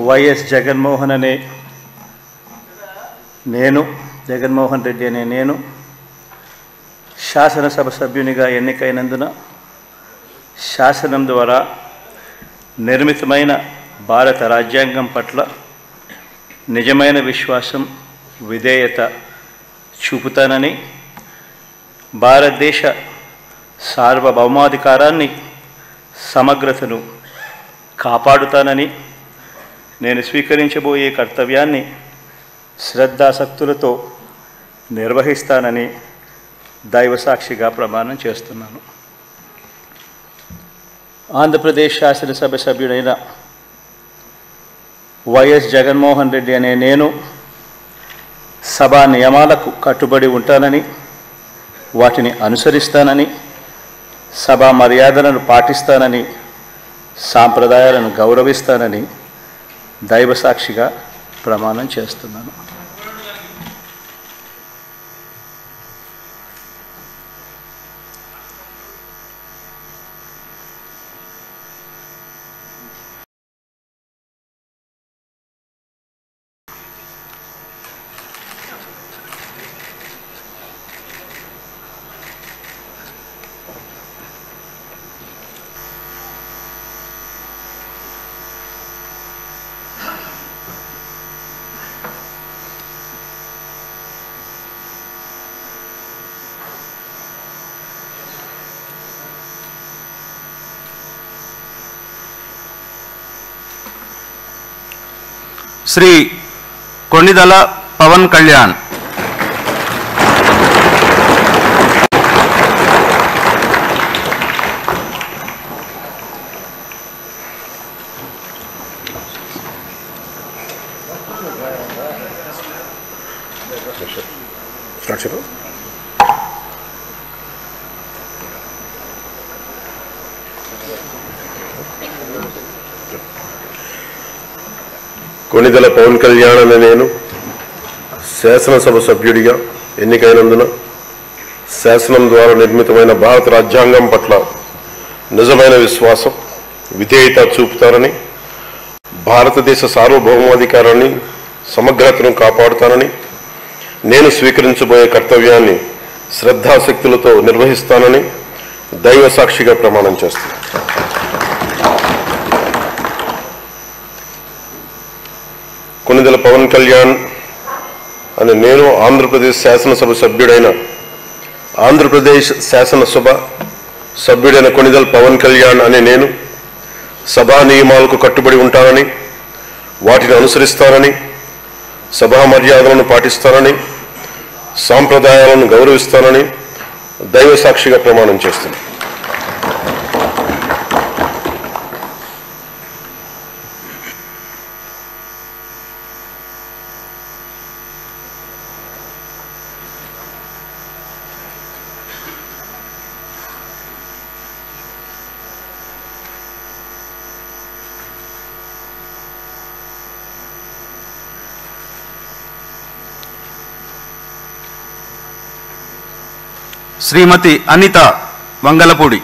YS Jaganmohan అనే నేను, జగన్మోహన్ రెడ్డి అనే నేను శాసనసభ సభ్యునిగా ఎన్నికైనందున శాసనం ద్వారా నిర్మితమైన భారత రాజ్యాంగం పట్ల నిజమైన విశ్వాసం, విధేయత చూపుతానని, భారతదేశ సార్వభౌమాధికారాన్ని, సమగ్రతను కాపాడుతానని, నేను స్వీకరించబోయే కర్తవ్యాన్ని శ్రద్ధాసక్తులతో నిర్వహిస్తానని దైవసాక్షిగా ప్రమాణం చేస్తున్నాను. ఆంధ్రప్రదేశ్ శాసనసభ సభ్యుడైన వైఎస్ జగన్మోహన్ రెడ్డి అనే నేను సభా నియమాలకు కట్టుబడి ఉంటానని, వాటిని అనుసరిస్తానని, సభా మర్యాదలను పాటిస్తానని, సాంప్రదాయాలను గౌరవిస్తానని దైవసాక్షిగా ప్రమాణం చేస్తున్నాను. శ్రీ కొణిదల పవన్ కళ్యాణ్. కొణిదల పవన్ కళ్యాణ్ అనే నేను శాసనసభ సభ్యుడిగా ఎన్నికైనందున శాసనం ద్వారా నిర్మితమైన భారత రాజ్యాంగం పట్ల నిజమైన విశ్వాసం, విధేయత చూపుతానని, భారతదేశ సార్వభౌమాధికారాన్ని, సమగ్రతను కాపాడుతానని, నేను స్వీకరించబోయే కర్తవ్యాన్ని శ్రద్ధాశక్తులతో నిర్వహిస్తానని దైవ సాక్షిగా ప్రమాణం చేస్తాను. కొణిదెల పవన్ కళ్యాణ్ అనే నేను ఆంధ్రప్రదేశ్ శాసనసభ సభ్యుడైన ఆంధ్రప్రదేశ్ శాసనసభ సభ్యుడైన కొణిదెల పవన్ కళ్యాణ్ అనే నేను సభా నియమాలకు కట్టుబడి ఉంటానని, వాటిని అనుసరిస్తానని, సభా మర్యాదలను పాటిస్తానని, సాంప్రదాయాలను గౌరవిస్తానని దైవ సాక్షిగా ప్రమాణం చేస్తున్నాను. శ్రీమతి అనిత వంగలపూడి.